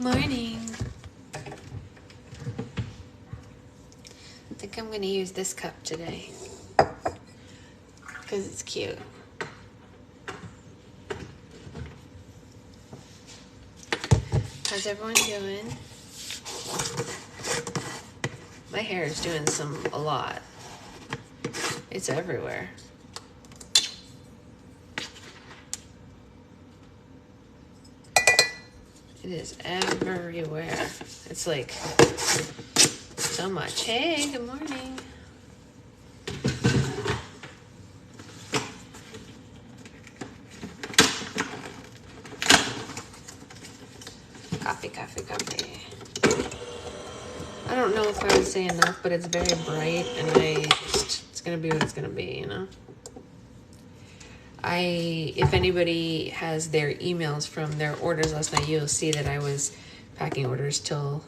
Morning. I think I'm going to use this cup today because it's cute. How's everyone doing? My hair is doing a lot. It's everywhere. It is everywhere. It's like so much. Hey, good morning. Coffee. I don't know if I would say enough, but it's very bright and it's gonna be what it's gonna be, you know? If anybody has their emails from their orders last night, you'll see that I was packing orders till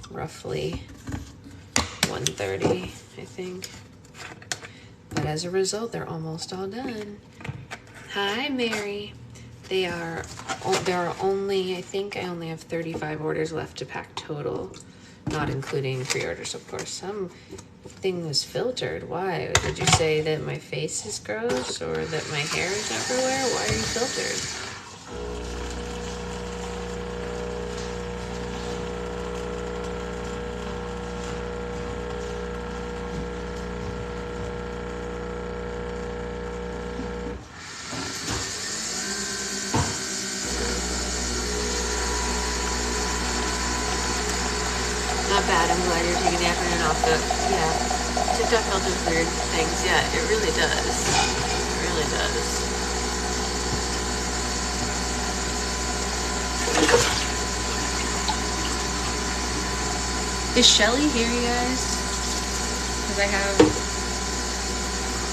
roughly 1:30, I think. But as a result, they're almost all done. Hi, Mary. There are only, I think I only have 35 orders left to pack total, not including pre-orders, of course. Something was filtered. Why? Did you say that my face is gross or that my hair is everywhere? Why are you filtered? Not bad. I'm glad you're taking the afternoon off. Yeah, TikTok filters weird things. Yeah, it really does. It really does. Is Shelly here, you guys? Because I have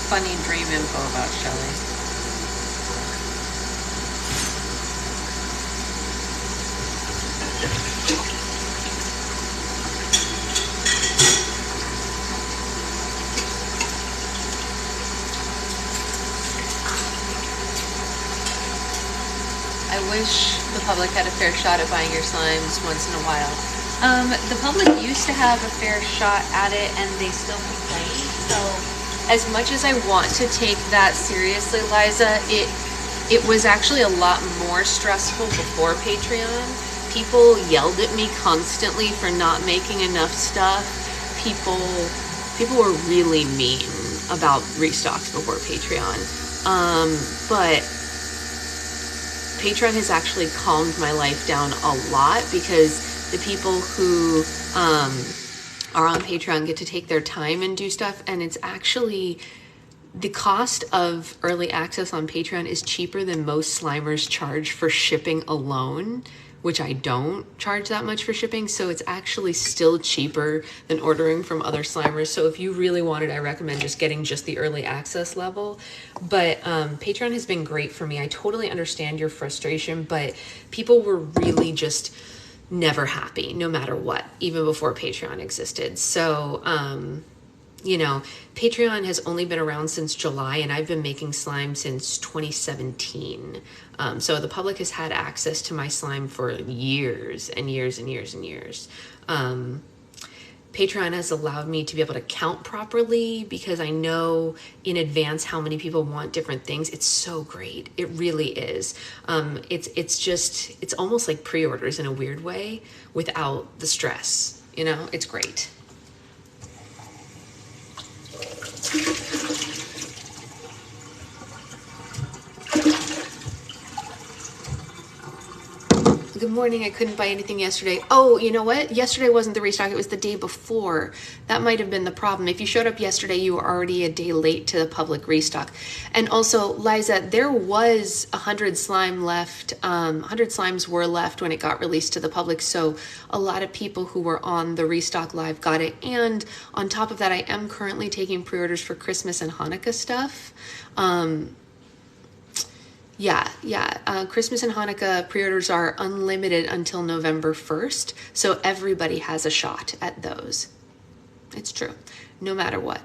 funny dream info about Shelly. I wish the public had a fair shot at buying your slimes once in a while. The public used to have a fair shot at it and they still complain. So as much as I want to take that seriously, Liza, it was actually a lot more stressful before Patreon. People yelled at me constantly for not making enough stuff. People were really mean about restocks before Patreon. But Patreon has actually calmed my life down a lot because the people who are on Patreon get to take their time and do stuff, and it's actually the cost of early access on Patreon is cheaper than most Slimers charge for shipping alone, which I don't charge that much for shipping, so it's actually still cheaper than ordering from other Slimers. So if you really want it, I recommend just getting just the early access level. But Patreon has been great for me. I totally understand your frustration, but people were really just never happy, no matter what, even before Patreon existed. So, you know, Patreon has only been around since July, and I've been making slime since 2017. So the public has had access to my slime for years and years and years and years. Patreon has allowed me to be able to count properly because I know in advance how many people want different things. It's so great. It really is. It's almost like pre-orders in a weird way without the stress. You know, it's great. Good morning. I couldn't buy anything yesterday. Oh, you know what? Yesterday wasn't the restock. It was the day before. That might have been the problem. If you showed up yesterday, you were already a day late to the public restock. And also, Liza, there was 100 slime left. 100 slimes were left when it got released to the public. So a lot of people who were on the restock live got it. And on top of that, I am currently taking pre-orders for Christmas and Hanukkah stuff. Christmas and Hanukkah pre-orders are unlimited until November 1st, so everybody has a shot at those. It's true, no matter what.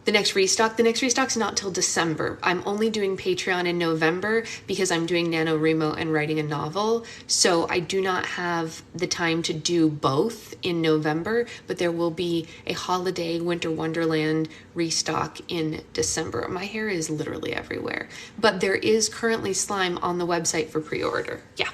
The next restock's not till December. I'm only doing Patreon in November because I'm doing NaNoWriMo and writing a novel. So I do not have the time to do both in November, but there will be a holiday Winter Wonderland restock in December. My hair is literally everywhere, but there is currently slime on the website for pre-order. Yeah.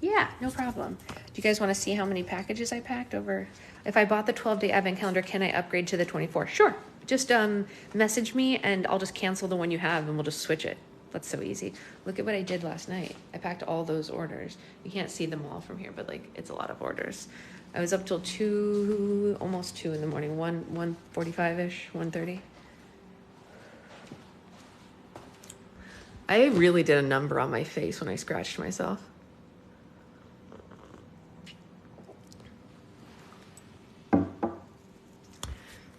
Yeah, no problem. Do you guys want to see how many packages I packed over? If I bought the 12-day advent calendar, can I upgrade to the 24? Sure. Just message me and I'll just cancel the one you have and we'll just switch it. That's so easy. Look at what I did last night. I packed all those orders. You can't see them all from here, but like it's a lot of orders. I was up till almost 2 in the morning, 1:45-ish, 1:30. I really did a number on my face when I scratched myself.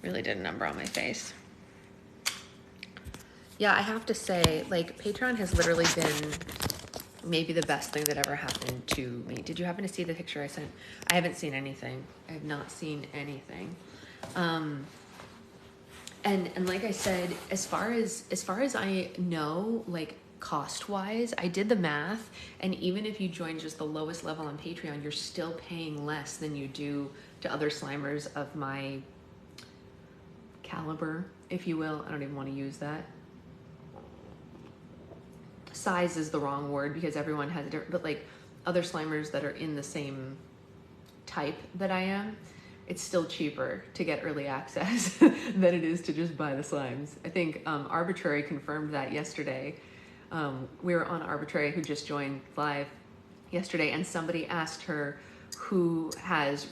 Really did a number on my face. Yeah, I have to say, like, Patreon has literally been maybe the best thing that ever happened to me. Did you happen to see the picture I sent? I haven't seen anything. I have not seen anything. And like I said, as far as I know, like cost wise, I did the math, and even if you join just the lowest level on Patreon, you're still paying less than you do to other slimers of my caliber, if you will. I don't even want to use that. Size is the wrong word because everyone has a different, but like other slimers that are in the same type that I am, it's still cheaper to get early access than it is to just buy the slimes. I think Arbitrary confirmed that yesterday. We were on Arbitrary, who just joined live yesterday, and somebody asked her who has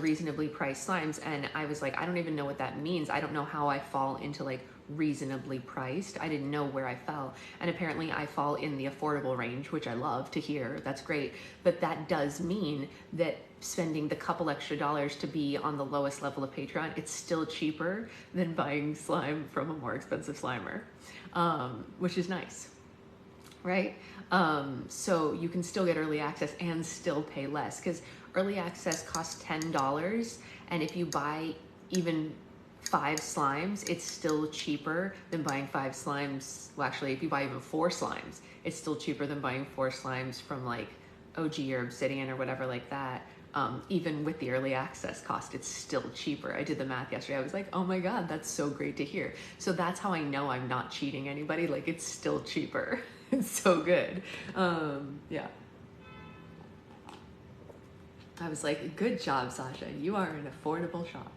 reasonably priced slimes, and I was like, I don't even know what that means. I don't know how I fall into like reasonably priced. I didn't know where I fell, and apparently I fall in the affordable range, which I love to hear. That's great, but that does mean that spending the couple extra dollars to be on the lowest level of Patreon, it's still cheaper than buying slime from a more expensive slimer, which is nice, right? So you can still get early access and still pay less, because early access costs $10, and if you buy even 5 slimes, it's still cheaper than buying 5 slimes. Well, actually, if you buy even 4 slimes, it's still cheaper than buying 4 slimes from like OG or Obsidian or whatever like that. Even with the early access cost, it's still cheaper. I did the math yesterday. I was like, oh my God, that's so great to hear. So that's how I know I'm not cheating anybody. Like, it's still cheaper. It's so good. Yeah. I was like, good job, Sasha. You are an affordable shop.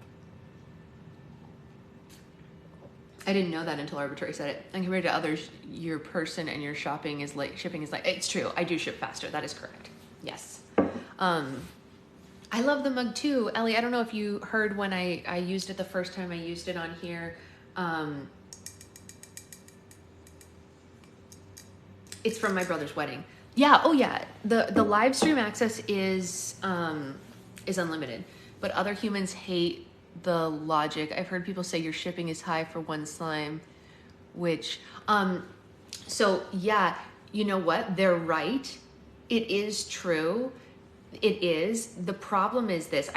I didn't know that until Arbitrary said it. And compared to others, your person and your shipping is like, it's true. I do ship faster. That is correct. Yes. I love the mug too. Ellie, I don't know if you heard when I used it the first time I used it on here. It's from my brother's wedding. Yeah, oh yeah. The live stream access is unlimited, but other humans hate the logic. I've heard people say your shipping is high for one slime, which, so yeah, you know what? They're right. It is true. It is. The problem is this.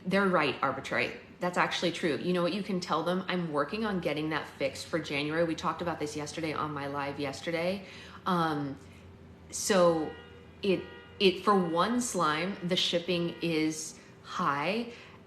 They're right, Arbitrary. That's actually true. You know what you can tell them? I'm working on getting that fixed for January. We talked about this yesterday on my live yesterday. So it for one slime, the shipping is high.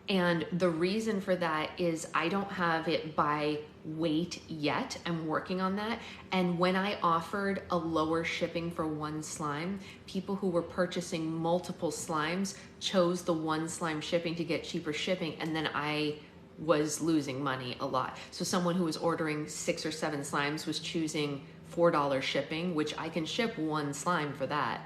And the reason for that is I don't have it by weight yet. I'm working on that. And when I offered a lower shipping for one slime, people who were purchasing multiple slimes chose the one slime shipping to get cheaper shipping. And then I was losing money a lot. So someone who was ordering 6 or 7 slimes was choosing $4 shipping, which I can ship one slime for that.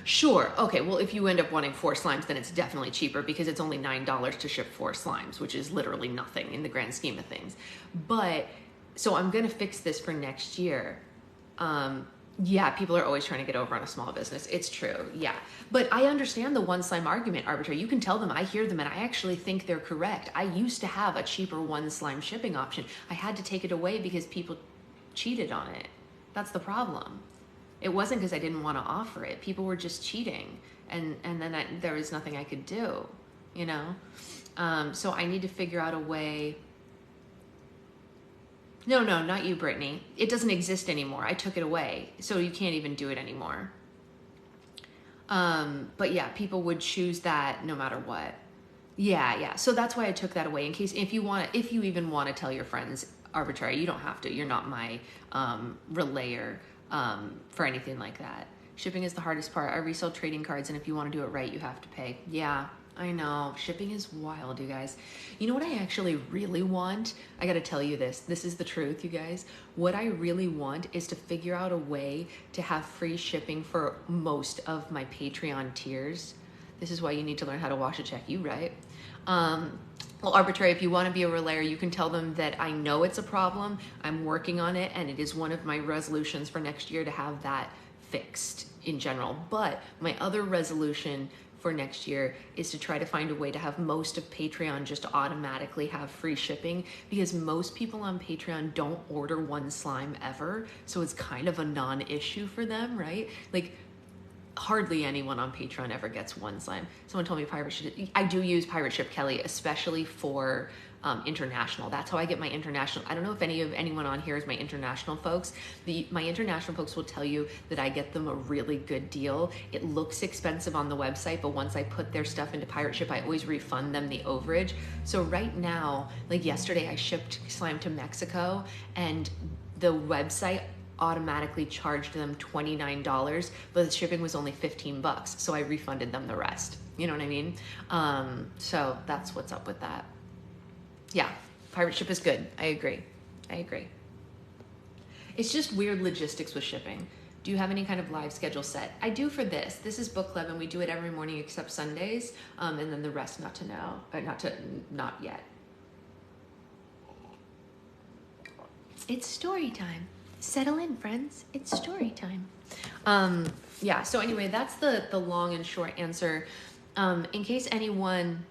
Sure. Okay. Well, if you end up wanting 4 slimes, then it's definitely cheaper because it's only $9 to ship 4 slimes, which is literally nothing in the grand scheme of things. But so I'm going to fix this for next year. Yeah, people are always trying to get over on a small business. It's true. Yeah. But I understand the one slime argument, Arbitrary. You can tell them, I hear them, and I actually think they're correct. I used to have a cheaper one slime shipping option. I had to take it away because people cheated on it. That's the problem. It wasn't because I didn't want to offer it. People were just cheating, and then there was nothing I could do, you know? So I need to figure out a way. No, not you, Brittany. It doesn't exist anymore. I took it away, so you can't even do it anymore. But yeah, people would choose that no matter what. Yeah. So that's why I took that away, in case if you even want to tell your friends arbitrary, you don't have to. You're not my relayer for anything like that. Shipping is the hardest part. I resell trading cards, and if you want to do it right, you have to pay. Yeah, I know. Shipping is wild, you guys. You know what I actually really want? I gotta tell you this. This is the truth, you guys. What I really want is to figure out a way to have free shipping for most of my Patreon tiers. This is why you need to learn how to wash a check, you right? Well, arbitrary, if you want to be a relayer, you can tell them that I know it's a problem, I'm working on it, and it is one of my resolutions for next year to have that fixed in general. But my other resolution for next year is to try to find a way to have most of Patreon just automatically have free shipping, because most people on Patreon don't order one slime ever, so it's kind of a non-issue for them, right? Like, hardly anyone on Patreon ever gets one slime. Someone told me Pirate Ship. I do use Pirate Ship Kelly, especially for international. That's how I get my international. I don't know if anyone on here is my international folks. My international folks will tell you that I get them a really good deal. It looks expensive on the website, but once I put their stuff into Pirate Ship, I always refund them the overage. So right now, like yesterday, I shipped slime to Mexico, and the website automatically charged them $29, but the shipping was only $15, so I refunded them the rest. You know what I mean? So that's what's up with that. Yeah, Pirate Ship is good. I agree. It's just weird logistics with shipping. Do you have any kind of live schedule set? I do for this. This is book club, and we do it every morning except Sundays, and then the rest not yet. It's story time. Settle in, friends. It's story time. Yeah, so anyway, that's the long and short answer. In case anyone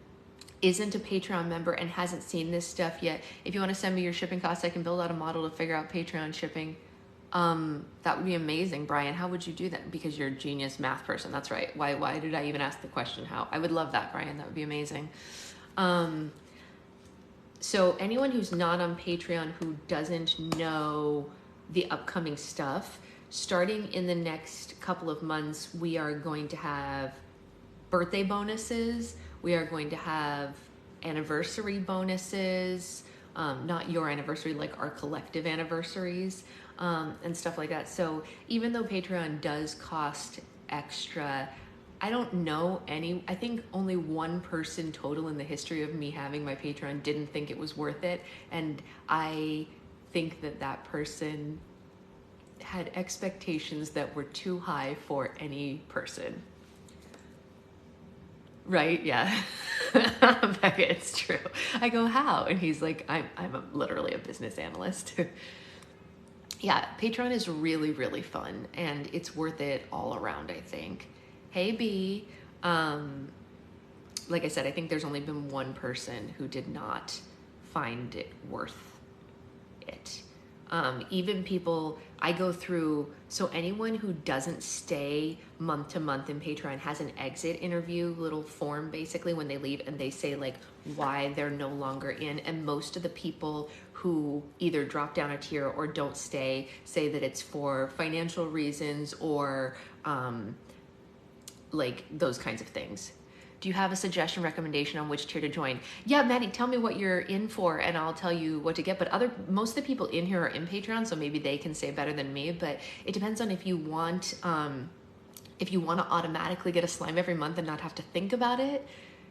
isn't a Patreon member and hasn't seen this stuff yet, if you want to send me your shipping costs, I can build out a model to figure out Patreon shipping. That would be amazing. Brian, how would you do that? Because you're a genius math person. That's right. Why did I even ask the question how? I would love that, Brian. That would be amazing. So anyone who's not on Patreon who doesn't know the upcoming stuff, starting in the next couple of months, we are going to have birthday bonuses. We are going to have anniversary bonuses, not your anniversary, like our collective anniversaries, and stuff like that. So even though Patreon does cost extra, I don't know I think only one person total in the history of me having my Patreon didn't think it was worth it. And I think that person had expectations that were too high for any person. Right? Yeah. Becca, it's true. I go, how? And he's like, I'm literally a business analyst. Yeah, Patreon is really, really fun, and it's worth it all around, I think. Hey, B. Like I said, I think there's only been one person who did not find it worth it. Even people I go through, so anyone who doesn't stay month to month in Patreon has an exit interview little form basically when they leave, and they say like why they're no longer in, and most of the people who either drop down a tier or don't stay say that it's for financial reasons or like those kinds of things. Do you have a suggestion, recommendation on which tier to join? Yeah, Maddie, tell me what you're in for and I'll tell you what to get. But most of the people in here are in Patreon, so maybe they can say better than me. But it depends on if you want to automatically get a slime every month and not have to think about it.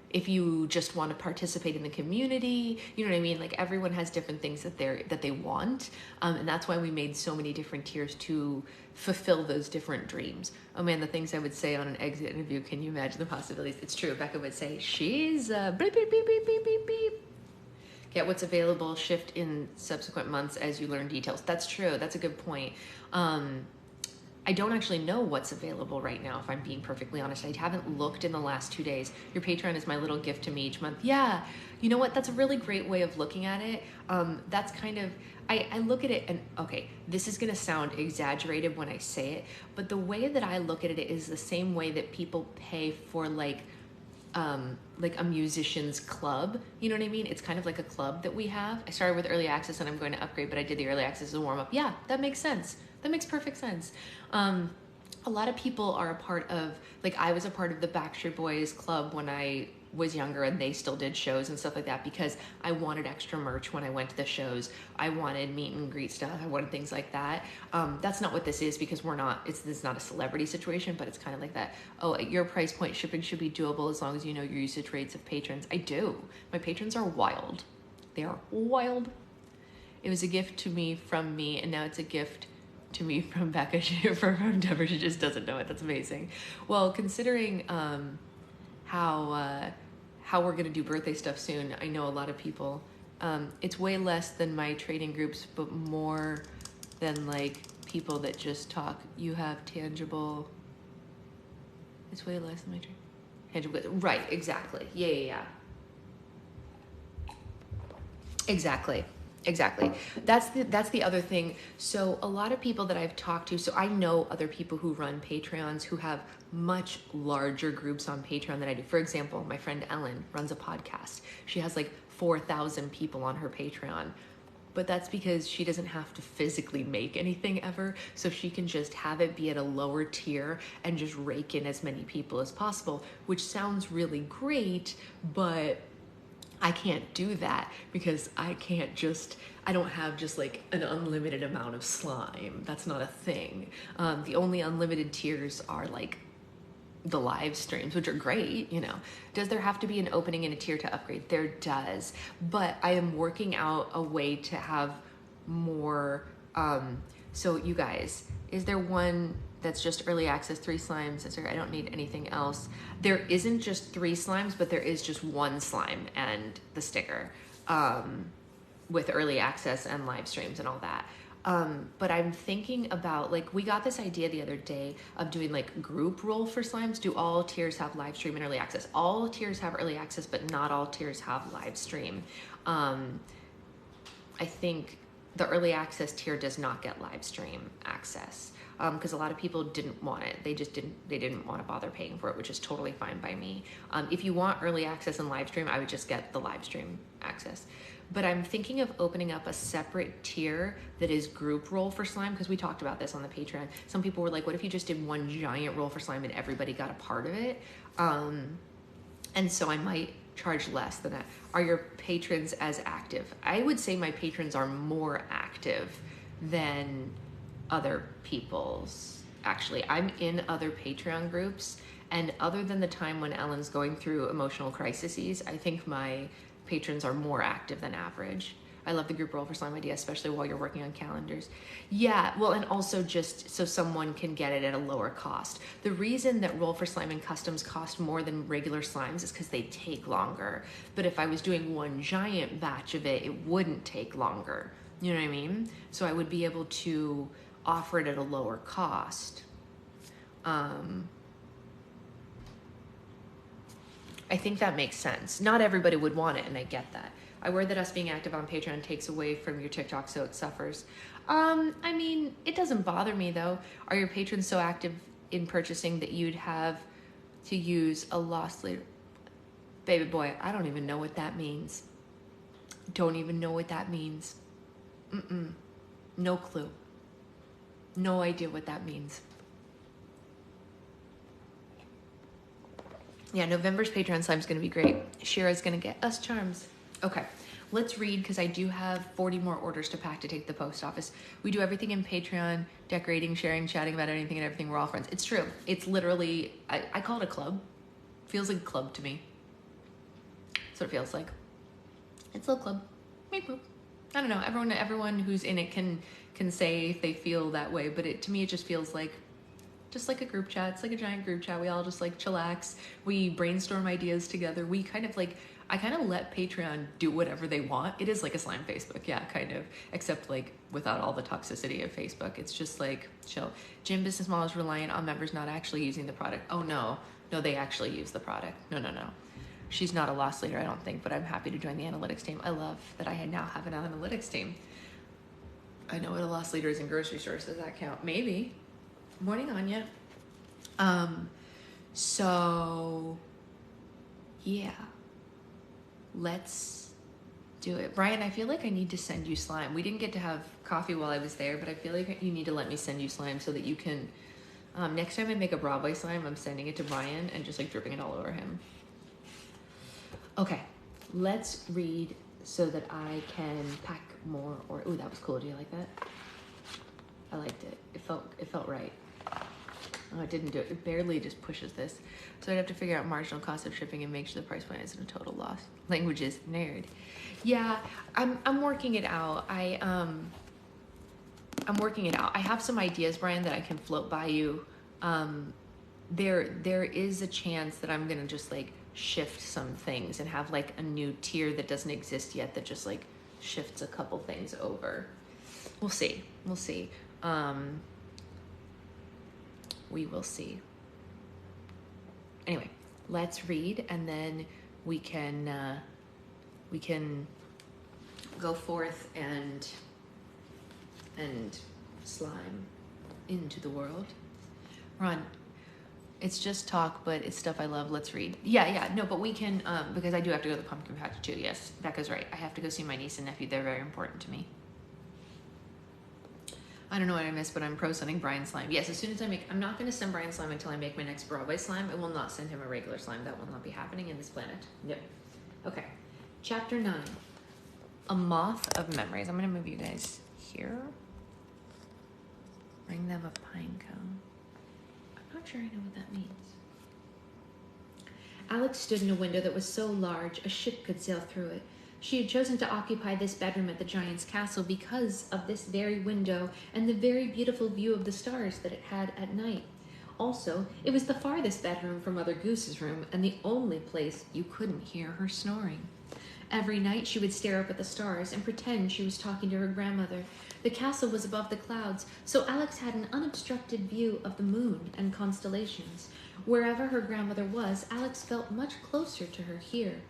If you just want to participate in the community, you know what I mean? Like everyone has different things that they want. And that's why we made so many different tiers to fulfill those different dreams. Oh man, the things I would say on an exit interview, can you imagine the possibilities? It's true. Becca would say, she's beep, beep, beep, beep, beep, beep, beep. Get what's available, shift in subsequent months as you learn details. That's true. That's a good point. I don't actually know what's available right now, if I'm being perfectly honest. I haven't looked in the last 2 days. Your Patreon is my little gift to me each month. Yeah, you know what? That's a really great way of looking at it. That's kind of, I look at it and, okay, this is gonna sound exaggerated when I say it, but the way that I look at it is the same way that people pay for like a musician's club. You know what I mean? It's kind of like a club that we have. I started with early access and I'm going to upgrade, but I did the early access as a warm up. Yeah, that makes sense. That makes perfect sense. A lot of people are a part of, like I was a part of the Backstreet Boys club when I was younger, and they still did shows and stuff like that because I wanted extra merch when I went to the shows. I wanted meet and greet stuff. I wanted things like that. That's not what this is, because this is not a celebrity situation, but it's kind of like that. Oh, at your price point, shipping should be doable as long as you know your usage rates of patrons. I do. My patrons are wild. They are wild. It was a gift to me from me, and now it's a gift to me from Becca. From Deborah. She just doesn't know it. That's amazing. Well, considering how we're gonna do birthday stuff soon, I know a lot of people. It's way less than my trading groups, but more than like people that just talk. You have tangible. It's way less than my tangible. Right? Exactly. Yeah. Exactly. That's the other thing. So a lot of people that I've talked to, so I know other people who run Patreons who have much larger groups on Patreon than I do. For example, my friend Ellen runs a podcast. She has like 4,000 people on her Patreon. But that's because she doesn't have to physically make anything ever, so she can just have it be at a lower tier and just rake in as many people as possible, which sounds really great, but I can't do that because I don't have just like an unlimited amount of slime. That's not a thing. The only unlimited tiers are like the live streams, which are great, you know. Does there have to be an opening in a tier to upgrade? There does, but I am working out a way to have more. So you guys, is there one that's just early access, 3 slimes? Is there, I don't need anything else. There isn't just 3 slimes, but there is just 1 slime and the sticker, with early access and live streams and all that. But I'm thinking about, like, we got this idea the other day of doing like group roll for slimes. Do all tiers have live stream and early access? All tiers have early access, but not all tiers have live stream. I think the early access tier does not get live stream access. Because a lot of people didn't want it. They didn't want to bother paying for it, which is totally fine by me. If you want early access and live stream, I would just get the live stream access. But I'm thinking of opening up a separate tier that is group roll for slime, because we talked about this on the Patreon. Some people were like, what if you just did one giant roll for slime and everybody got a part of it? And so I might charge less than that. Are your patrons as active? I would say my patrons are more active than other people's. Actually, I'm in other Patreon groups, and other than the time when Ellen's going through emotional crises, I think my patrons are more active than average. I love the group roll for slime idea, especially while you're working on calendars. Yeah, well, and also just so someone can get it at a lower cost. The reason that roll for slime and customs cost more than regular slimes is because they take longer. But if I was doing one giant batch of it, it wouldn't take longer. You know what I mean? So I would be able to offer it at a lower cost. I think that makes sense. Not everybody would want it, and I get that. I worry that us being active on Patreon takes away from your TikTok, so it suffers. I mean, it doesn't bother me though. Are your patrons so active in purchasing that you'd have to use a loss leader? Baby boy, I don't even know what that means. Don't even know what that means. No clue. No idea what that means. Yeah, November's Patreon slime is going to be great. Shira's going to get us charms. Okay, let's read, because I do have 40 more orders to pack to take to the post office. We do everything in Patreon, decorating, sharing, chatting about anything and everything. We're all friends. It's true. It's literally, I call it a club. Feels like a club to me. That's what it feels like. It's a little club. Meep boop. I don't know. Everyone who's in it can say if they feel that way, but to me, it just feels like just like a group chat. It's like a giant group chat. We all just like chillax. We brainstorm ideas together. We kind of like, I kind of let Patreon do whatever they want. It is like a slime Facebook, yeah, kind of, except like without all the toxicity of Facebook. It's just like chill. Gym business model is reliant on members not actually using the product. Oh no, they actually use the product. No. She's not a loss leader, I don't think, but I'm happy to join the analytics team. I love that I now have an analytics team. I know what a loss leader is in grocery stores. Does that count? Maybe. Morning, Anya. So yeah, let's do it. Brian, I feel like I need to send you slime. We didn't get to have coffee while I was there, but I feel like you need to let me send you slime so that you can, next time I make a Broadway slime, I'm sending it to Brian and just like dripping it all over him. Okay, let's read so that I can pack more, or, ooh, that was cool. Do you like that? I liked it. It felt right. Oh, it didn't do it. It barely just pushes this. So I'd have to figure out marginal cost of shipping and make sure the price point isn't a total loss. Languages, nerd. Yeah, I'm working it out. I'm working it out. I have some ideas, Brian, that I can float by you. There is a chance that I'm gonna just like shift some things and have like a new tier that doesn't exist yet that just like shifts a couple things over. We'll see. We will see. Anyway, let's read, and then we can go forth and slime into the world. Ron, it's just talk, but it's stuff I love. Let's read. Yeah, no, but we can, because I do have to go to the pumpkin patch too. Yes, Becca's right. I have to go see my niece and nephew. They're very important to me. I don't know what I missed, but I'm pro sending Brian slime. Yes, as soon as I'm not going to send Brian slime until I make my next Broadway slime. I will not send him a regular slime. That will not be happening in this planet. Yep. Okay. Chapter 9. A Moth of Memories. I'm going to move you guys here. Bring them a pine cone. I'm not sure I know what that means. Alex stood in a window that was so large a ship could sail through it. She had chosen to occupy this bedroom at the giant's castle because of this very window and the very beautiful view of the stars that it had at night. Also, it was the farthest bedroom from Mother Goose's room and the only place you couldn't hear her snoring. Every night she would stare up at the stars and pretend she was talking to her grandmother. The castle was above the clouds, so Alex had an unobstructed view of the moon and constellations. Wherever her grandmother was, Alex felt much closer to her here.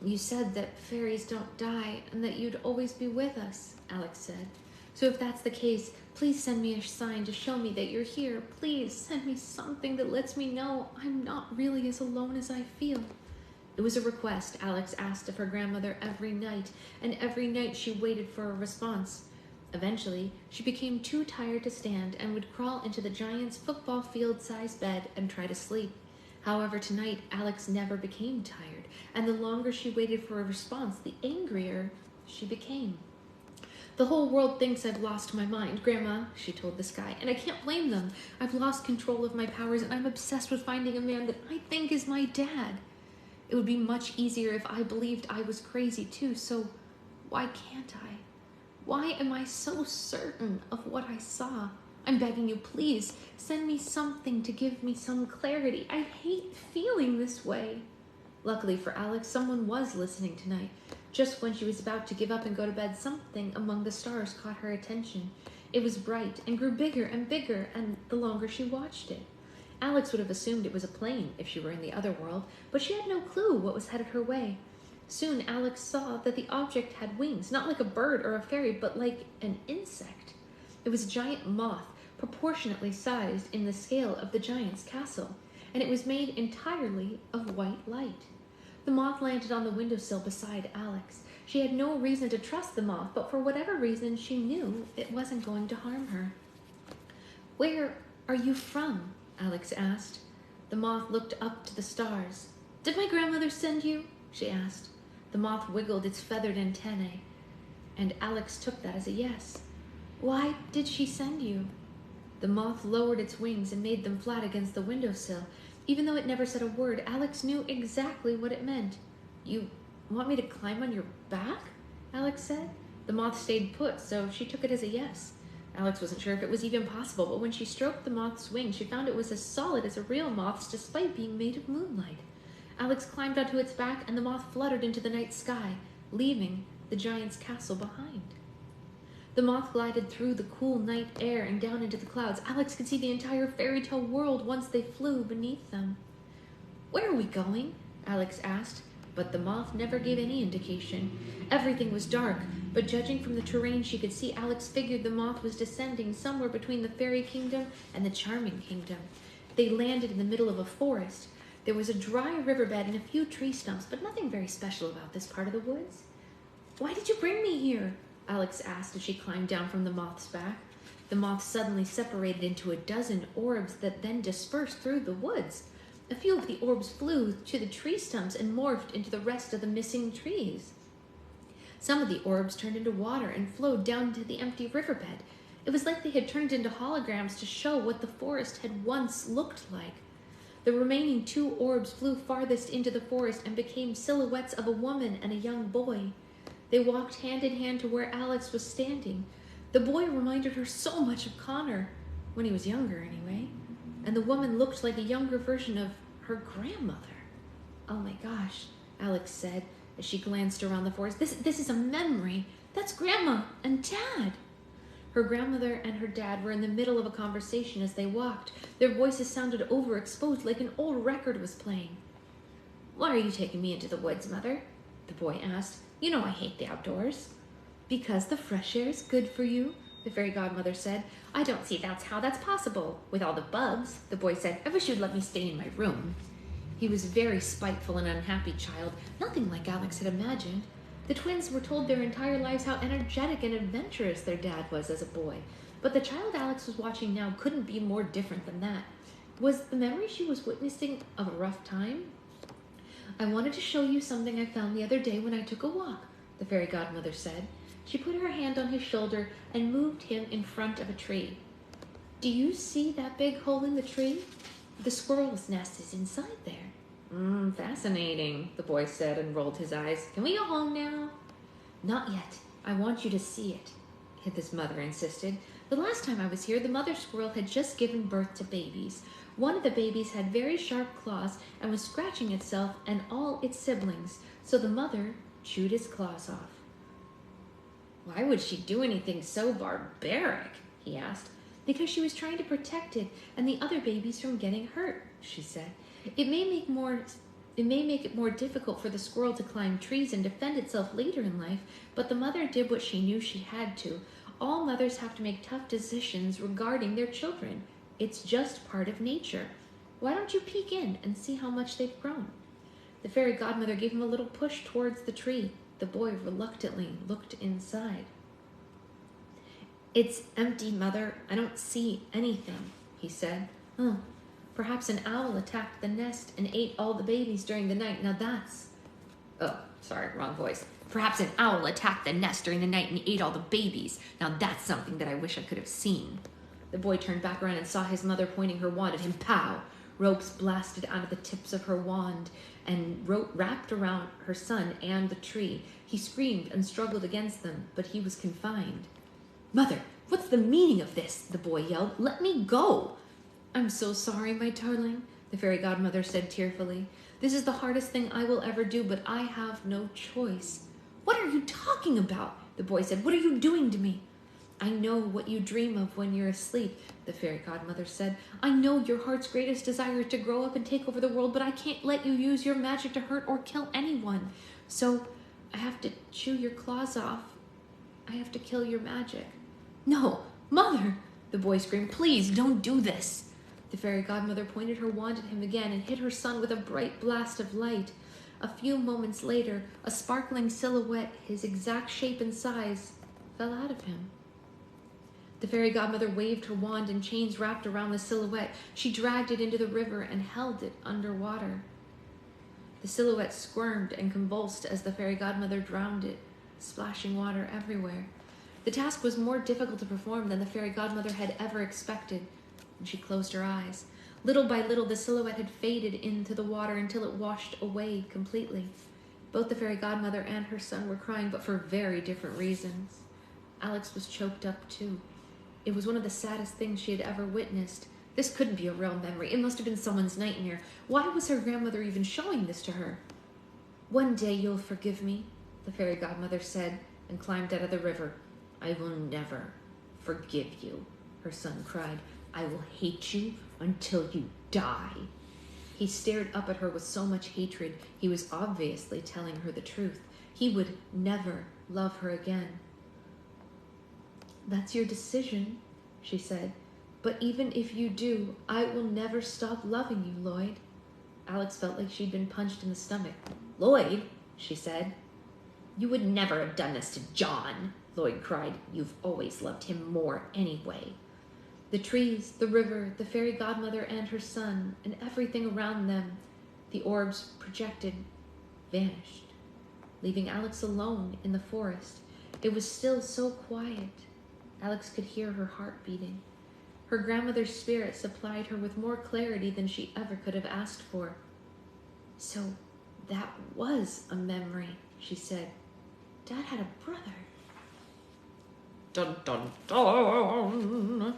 You said that fairies don't die and that you'd always be with us, Alex said. So if that's the case, please send me a sign to show me that you're here. Please send me something that lets me know I'm not really as alone as I feel. It was a request Alex asked of her grandmother every night, and every night she waited for a response. Eventually, she became too tired to stand and would crawl into the giant's football field-sized bed and try to sleep. However, tonight, Alex never became tired, and the longer she waited for a response, the angrier she became. The whole world thinks I've lost my mind, Grandma, she told the sky, and I can't blame them. I've lost control of my powers, and I'm obsessed with finding a man that I think is my dad. It would be much easier if I believed I was crazy too, so why can't I? Why am I so certain of what I saw? I'm begging you, please, send me something to give me some clarity. I hate feeling this way. Luckily for Alex, someone was listening tonight. Just when she was about to give up and go to bed, something among the stars caught her attention. It was bright and grew bigger and bigger, and the longer she watched it. Alex would have assumed it was a plane if she were in the other world, but she had no clue what was headed her way. Soon Alex saw that the object had wings, not like a bird or a fairy, but like an insect. It was a giant moth, proportionately sized in the scale of the giant's castle, and it was made entirely of white light. The moth landed on the windowsill beside Alex. She had no reason to trust the moth, but for whatever reason, she knew it wasn't going to harm her. "Where are you from?" Alex asked. The moth looked up to the stars. "Did my grandmother send you?" she asked. The moth wiggled its feathered antennae, and Alex took that as a yes. "Why did she send you?" The moth lowered its wings and made them flat against the windowsill. Even though it never said a word, Alex knew exactly what it meant. "You want me to climb on your back?" Alex said. The moth stayed put, so she took it as a yes. Alex wasn't sure if it was even possible, but when she stroked the moth's wing, she found it was as solid as a real moth's despite being made of moonlight. Alex climbed onto its back, and the moth fluttered into the night sky, leaving the giant's castle behind. The moth glided through the cool night air and down into the clouds. Alex could see the entire fairy tale world once they flew beneath them. "Where are we going?" Alex asked, but the moth never gave any indication. Everything was dark, but judging from the terrain she could see, Alex figured the moth was descending somewhere between the fairy kingdom and the charming kingdom. They landed in the middle of a forest. There was a dry riverbed and a few tree stumps, but nothing very special about this part of the woods. "Why did you bring me here?" Alex asked as she climbed down from the moth's back. The moth suddenly separated into a dozen orbs that then dispersed through the woods. A few of the orbs flew to the tree stumps and morphed into the rest of the missing trees. Some of the orbs turned into water and flowed down into the empty riverbed. It was like they had turned into holograms to show what the forest had once looked like. The remaining 2 orbs flew farthest into the forest and became silhouettes of a woman and a young boy. They walked hand in hand to where Alex was standing. The boy reminded her so much of Connor, when he was younger anyway, and the woman looked like a younger version of her grandmother. "Oh my gosh," Alex said as she glanced around the forest. This is a memory. That's Grandma and Dad." Her grandmother and her dad were in the middle of a conversation as they walked. Their voices sounded overexposed, like an old record was playing. "Why are you taking me into the woods, Mother?" the boy asked. "You know I hate the outdoors." "Because the fresh air is good for you," the fairy godmother said. "I don't see how that's possible with all the bugs," the boy said. "I wish you'd let me stay in my room." He was a very spiteful and unhappy child, nothing like Alex had imagined. The twins were told their entire lives how energetic and adventurous their dad was as a boy, but the child Alex was watching now couldn't be more different than that. Was the memory she was witnessing of a rough time? "I wanted to show you something I found the other day when I took a walk," the fairy godmother said. She put her hand on his shoulder and moved him in front of a tree. "Do you see that big hole in the tree? The squirrel's nest is inside there." Fascinating," the boy said and rolled his eyes. "Can we go home now?" "Not yet. I want you to see it," his mother insisted. "The last time I was here, the mother squirrel had just given birth to babies. One of the babies had very sharp claws and was scratching itself and all its siblings, so the mother chewed its claws off." "Why would she do anything so barbaric?" he asked. "Because she was trying to protect it and the other babies from getting hurt," she said. It may make it more difficult for the squirrel to climb trees and defend itself later in life, but the mother did what she knew she had to. All mothers have to make tough decisions regarding their children. It's just part of nature. Why don't you peek in and see how much they've grown?" The fairy godmother gave him a little push towards the tree. The boy reluctantly looked inside. "It's empty, Mother. I don't see anything," he said. Perhaps an owl attacked the nest and ate all the babies during the night. Now that's..." "Oh, sorry, wrong voice. Perhaps an owl attacked the nest during the night and ate all the babies. Now that's something that I wish I could have seen." The boy turned back around and saw his mother pointing her wand at him. Pow! Ropes blasted out of the tips of her wand and wrapped around her son and the tree. He screamed and struggled against them, but he was confined. "Mother, what's the meaning of this?" the boy yelled. "Let me go." "I'm so sorry, my darling," the fairy godmother said tearfully. "This is the hardest thing I will ever do, but I have no choice." "What are you talking about?" the boy said. "What are you doing to me?" "I know what you dream of when you're asleep," the fairy godmother said. "I know your heart's greatest desire is to grow up and take over the world, but I can't let you use your magic to hurt or kill anyone. So I have to chew your claws off. I have to kill your magic." "No, Mother!" the boy screamed. "Please don't do this." The fairy godmother pointed her wand at him again and hit her son with a bright blast of light. A few moments later, a sparkling silhouette, his exact shape and size, fell out of him. The fairy godmother waved her wand and chains wrapped around the silhouette. She dragged it into the river and held it underwater. The silhouette squirmed and convulsed as the fairy godmother drowned it, splashing water everywhere. The task was more difficult to perform than the fairy godmother had ever expected, and she closed her eyes. Little by little, the silhouette had faded into the water until it washed away completely. Both the fairy godmother and her son were crying, but for very different reasons. Alex was choked up too. It was one of the saddest things she had ever witnessed. This couldn't be a real memory. It must have been someone's nightmare. Why was her grandmother even showing this to her? One day you'll forgive me, the fairy godmother said, and climbed out of the river. I will never forgive you, her son cried. I will hate you until you die. He stared up at her with so much hatred, he was obviously telling her the truth. He would never love her again. That's your decision, she said. But even if you do, I will never stop loving you, Lloyd. Alex felt like she'd been punched in the stomach. Lloyd, she said. You would never have done this to John, Lloyd cried. You've always loved him more anyway. The trees, the river, the fairy godmother and her son, and everything around them, the orbs projected, vanished, leaving Alex alone in the forest. It was still so quiet. Alex could hear her heart beating. Her grandmother's spirit supplied her with more clarity than she ever could have asked for. So that was a memory, she said. Dad had a brother. Dun, dun, dun.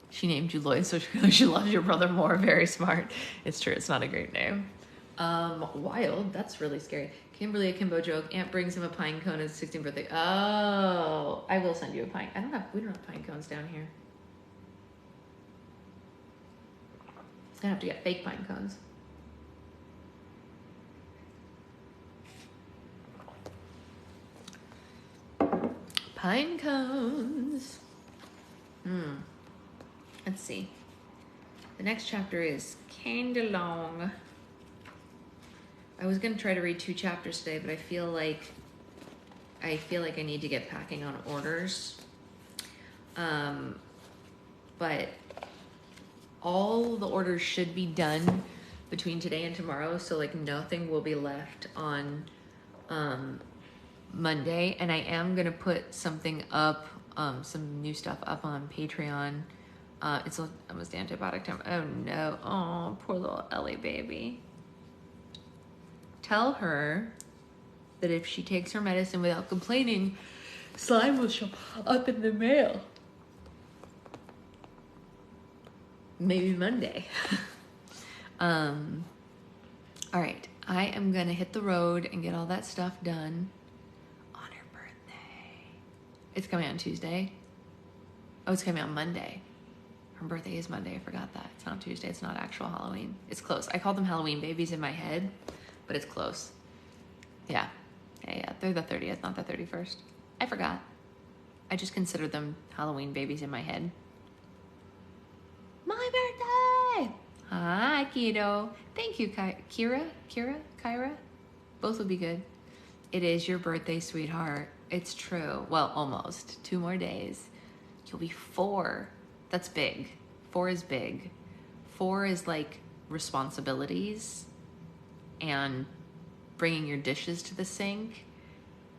She named you Lloyd, so she loves your brother more. Very smart. It's true. It's not a great name. Wild. That's really scary. Kimberly Akimbo joke. Aunt brings him a pine cone at his 16th birthday. Oh, I will send you a pine. We don't have pine cones down here. Gonna have to get fake pine cones. Pine cones. Let's see. The next chapter is kinda long. I was gonna try to read 2 chapters today, but I feel like I need to get packing on orders. But all the orders should be done between today and tomorrow, so like nothing will be left on Monday. And I am gonna put something up, some new stuff up on Patreon. It's almost antibiotic time. Oh no, oh poor little Ellie baby. Tell her that if she takes her medicine without complaining, slime will show up in the mail. Maybe Monday. All right, I am gonna hit the road and get all that stuff done on her birthday. It's coming on Tuesday. Oh, it's coming on Monday. Her birthday is Monday. I forgot that. It's not Tuesday. It's not actual Halloween. It's close. I call them Halloween babies in my head, but it's close. Yeah. They're the 30th, not the 31st. I forgot. I just consider them Halloween babies in my head. My birthday! Hi, kiddo. Thank you, Kyra. Both would be good. It is your birthday, sweetheart. It's true. Well, almost. 2 more days. You'll be 4. That's big. 4 is big. 4 is like responsibilities and bringing your dishes to the sink.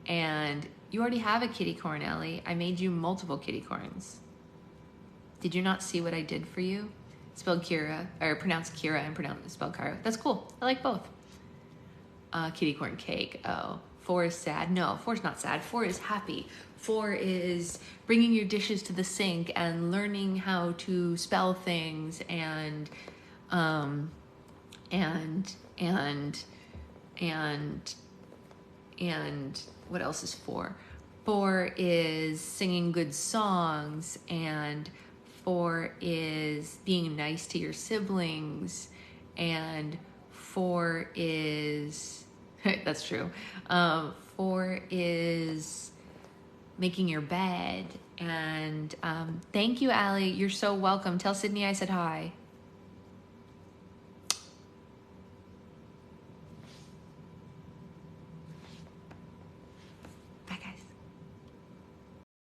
And you already have a kitty corn, Ellie. I made you multiple kitty corns. Did you not see what I did for you? Spelled Kira, or pronounced Kira and spelled Kyra. That's cool. I like both. Kitty corn cake. Oh, 4 is sad. No, 4 is not sad. 4 is happy. 4 is bringing your dishes to the sink and learning how to spell things and what else is 4? 4 is singing good songs, and 4 is being nice to your siblings, and 4 is that's true. 4 is making your bed. And thank you, Allie. You're so welcome. Tell Sydney I said hi.